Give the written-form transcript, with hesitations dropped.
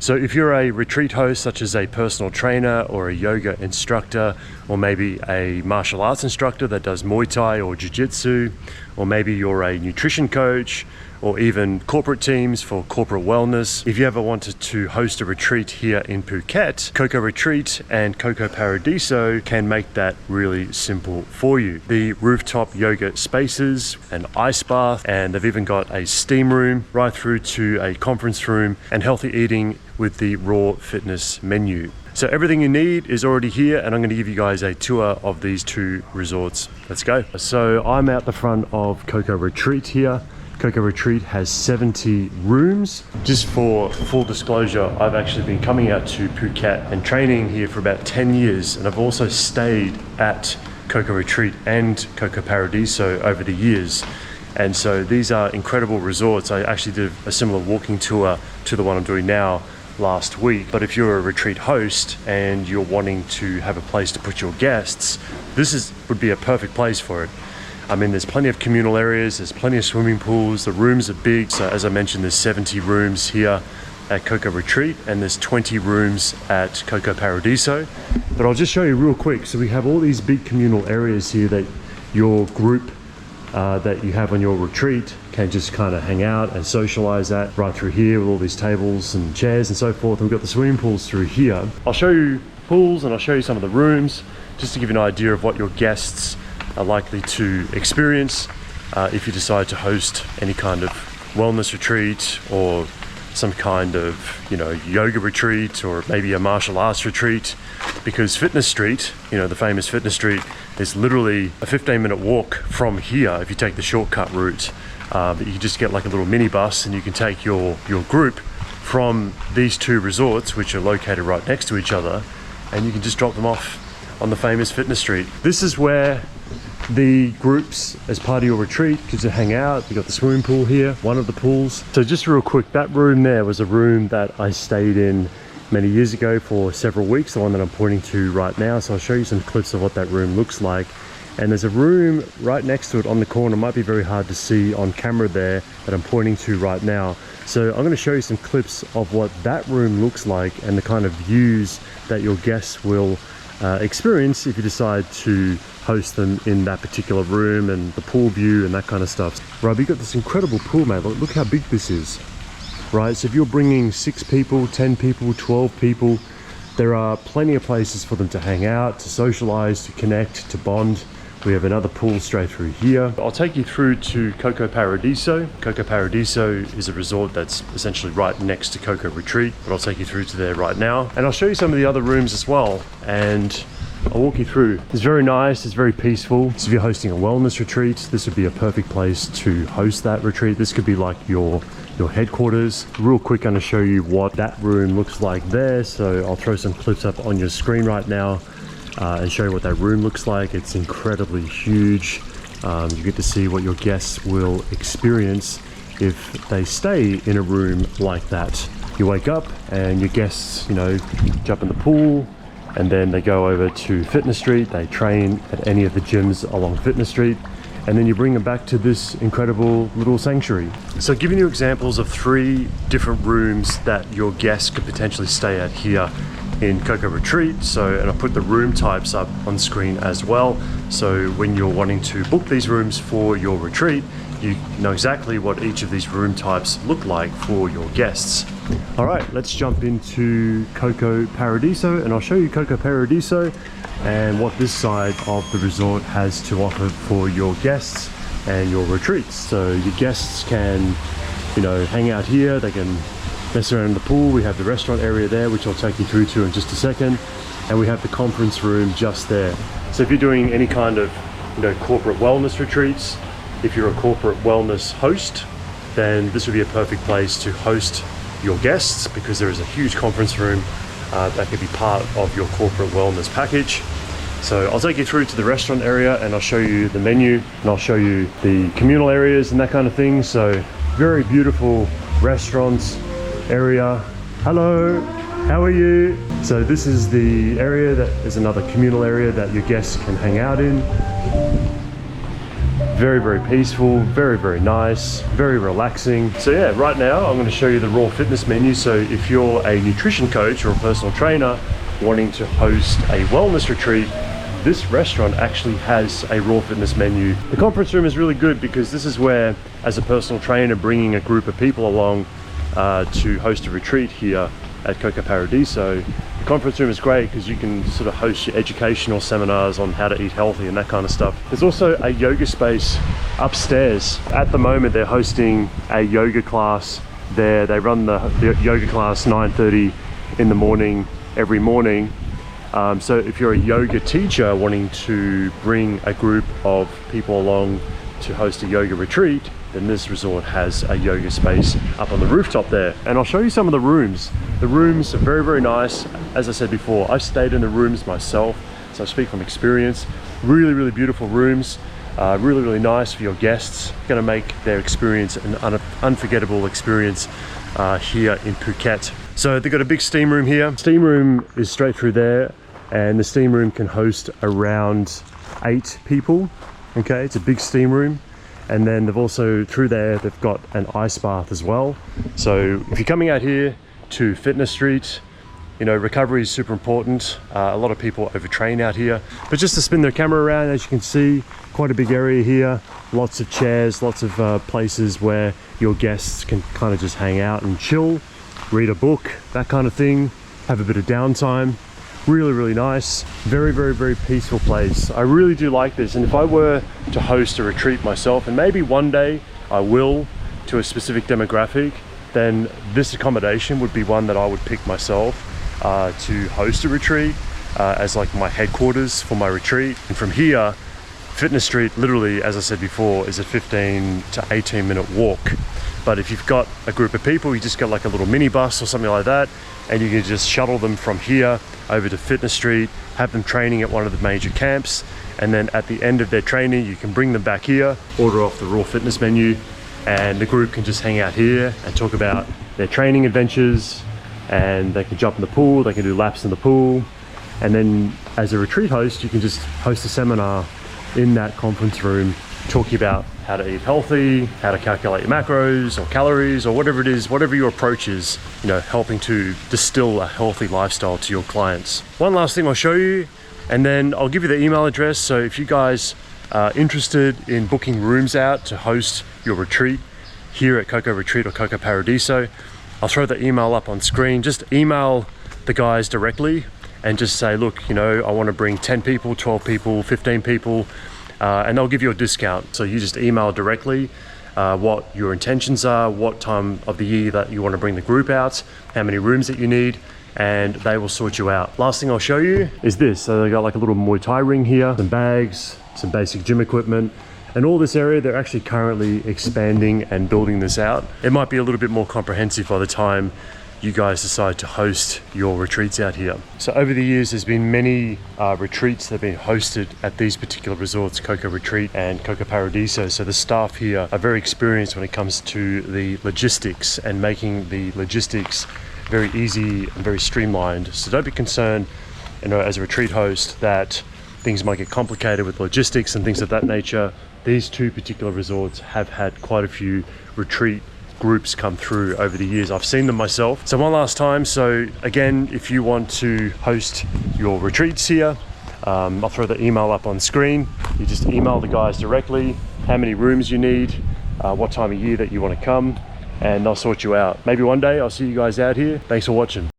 So if you're a retreat host, such as a personal trainer or a yoga instructor, or maybe a martial arts instructor that does Muay Thai or Jiu-Jitsu, or maybe you're a nutrition coach, or even corporate teams for corporate wellness. If you ever wanted to host a retreat here in Phuket, Coco Retreat and Coco Paradiso can make that really simple for you. The rooftop yoga spaces, an ice bath, and they've even got a steam room right through to a conference room and healthy eating with the raw fitness menu. So everything you need is already here, and I'm going to give you guys a tour of these two resorts. Let's go. So I'm out the front of Coco Retreat here. Coco Retreat has 70 rooms. Just for full disclosure, I've actually been coming out to Phuket and training here for about 10 years, and I've also stayed at Coco Retreat and Coco Paradiso over the years. And so these are incredible resorts. I actually did a similar walking tour to the one I'm doing now last week. But if you're a retreat host and you're wanting to have a place to put your guests, this would be a perfect place for it. I mean, there's plenty of communal areas, there's plenty of swimming pools, the rooms are big. So as I mentioned, there's 70 rooms here at Coco Retreat, and there's 20 rooms at Coco Paradiso. But I'll just show you real quick. So we have all these big communal areas here that your group that you have on your retreat can just kind of hang out and socialize at right through here with all these tables and chairs and so forth. And we've got the swimming pools through here. I'll show you pools and I'll show you some of the rooms just to give you an idea of what your guests are likely to experience if you decide to host any kind of wellness retreat or some kind of, yoga retreat, or maybe a martial arts retreat. Because Fitness Street, the famous Fitness Street, is literally a 15-minute walk from here if you take the shortcut route. But you just get like a little minibus and you can take your group from these two resorts, which are located right next to each other, and you can just drop them off on the famous Fitness Street. This is where the groups, as part of your retreat, get to hang out. You've got the swimming pool here, one of the pools. So just real quick, that room there was a room that I stayed in many years ago for several weeks, the one that I'm pointing to right now. So I'll show you some clips of what that room looks like. And there's a room right next to it on the corner. It might be very hard to see on camera there that I'm pointing to right now. So I'm going to show you some clips of what that room looks like and the kind of views that your guests will experience if you decide to host them in that particular room, and the pool view and that kind of stuff. Right, we've got this incredible pool, mate. Look how big this is. Right, so if you're bringing 6 people, 10 people, 12 people, there are plenty of places for them to hang out, to socialize, to connect, to bond. We have another pool straight through here. I'll take you through to Coco Paradiso. Coco Paradiso is a resort that's essentially right next to Coco Retreat, but I'll take you through to there right now. And I'll show you some of the other rooms as well, and I'll walk you through. It's very nice, it's very peaceful. So if you're hosting a wellness retreat, this would be a perfect place to host that retreat. This could be like your headquarters. Real quick, I'm gonna show you what that room looks like there. So I'll throw some clips up on your screen right now and show you what that room looks like. It's incredibly huge. You get to see what your guests will experience if they stay in a room like that. You wake up and your guests, jump in the pool, and then they go over to Fitness Street. They train at any of the gyms along Fitness Street, and then you bring them back to this incredible little sanctuary. So giving you examples of 3 different rooms that your guests could potentially stay at here in Coco Retreat. And I'll put the room types up on screen as well. So when you're wanting to book these rooms for your retreat, you know exactly what each of these room types look like for your guests. All right, let's jump into Coco Paradiso, and I'll show you Coco Paradiso and what this side of the resort has to offer for your guests and your retreats. So your guests can, hang out here. They can mess around in the pool. We have the restaurant area there, which I'll take you through to in just a second. And we have the conference room just there. So if you're doing any kind of, corporate wellness retreats, if you're a corporate wellness host, then this would be a perfect place to host your guests, because there is a huge conference room that could be part of your corporate wellness package. So I'll take you through to the restaurant area, and I'll show you the menu, and I'll show you the communal areas and that kind of thing. So very beautiful restaurants area. Hello, how are you? So this is the area that is another communal area that your guests can hang out in. Very, very peaceful, very, very nice, very relaxing. So yeah, right now I'm going to show you the raw fitness menu. So if you're a nutrition coach or a personal trainer wanting to host a wellness retreat, this restaurant actually has a raw fitness menu. The conference room is really good because this is where, as a personal trainer bringing a group of people along to host a retreat here at Coco Paradiso, the conference room is great because you can sort of host your educational seminars on how to eat healthy and that kind of stuff. There's also a yoga space upstairs. At the moment they're hosting a yoga class there. They run the yoga class 9:30 in the morning every morning. So if you're a yoga teacher wanting to bring a group of people along to host a yoga retreat, then this resort has a yoga space up on the rooftop there. And I'll show you some of the rooms. The rooms are very, very nice. As I said before, I've stayed in the rooms myself, so I speak from experience. Really, really beautiful rooms. Really, really nice for your guests. Gonna make their experience an unforgettable experience here in Phuket. So they've got a big steam room here. Steam room is straight through there, and the steam room can host around 8 people. Okay, it's a big steam room. And then they've also, through there, they've got an ice bath as well. So if you're coming out here to Fitness Street, you know, recovery is super important. A lot of people overtrain out here. But just to spin their camera around, as you can see, quite a big area here. Lots of chairs, lots of places where your guests can kind of just hang out and chill, read a book, that kind of thing, have a bit of downtime. Really, really nice. Very, very, very peaceful place. I really do like this. And if I were to host a retreat myself, and maybe one day I will, to a specific demographic, then this accommodation would be one that I would pick myself to host a retreat as like my headquarters for my retreat. And from here, Fitness Street, literally, as I said before, is a 15 to 18 minute walk. But if you've got a group of people, you just get like a little minibus or something like that, and you can just shuttle them from here over to Fitness Street, have them training at one of the major camps, and then at the end of their training, you can bring them back here, order off the raw fitness menu, and the group can just hang out here and talk about their training adventures, and they can jump in the pool, they can do laps in the pool. And then as a retreat host, you can just host a seminar in that conference room, talking about how to eat healthy, how to calculate your macros or calories or whatever it is, whatever your approach is, you know, helping to distill a healthy lifestyle to your clients. One last thing I'll show you, and then I'll give you the email address. So if you guys are interested in booking rooms out to host your retreat here at Coco Retreat or Coco Paradiso, I'll throw the email up on screen. Just email the guys directly and just say, look, you know, I want to bring 10 people, 12 people, 15 people, and they'll give you a discount. So you just email directly what your intentions are, what time of the year that you want to bring the group out, how many rooms that you need, and they will sort you out. Last thing I'll show you is this. So they got like a little Muay Thai ring here, some bags, some basic gym equipment, and all this area, they're actually currently expanding and building this out. It might be a little bit more comprehensive by the time you guys decide to host your retreats out here. So over the years, there's been many retreats that have been hosted at these particular resorts, Coco Retreat and Coco Paradiso. So the staff here are very experienced when it comes to the logistics and making the logistics very easy and very streamlined. So don't be concerned, you know, as a retreat host, that things might get complicated with logistics and things of that nature. These 2 particular resorts have had quite a few retreat groups come through over the years. I've seen them myself. So one last time, so again, if you want to host your retreats here, I'll throw the email up on screen. You just email the guys directly, how many rooms you need, what time of year that you want to come, and they'll sort you out. Maybe one day I'll see you guys out here. Thanks for watching.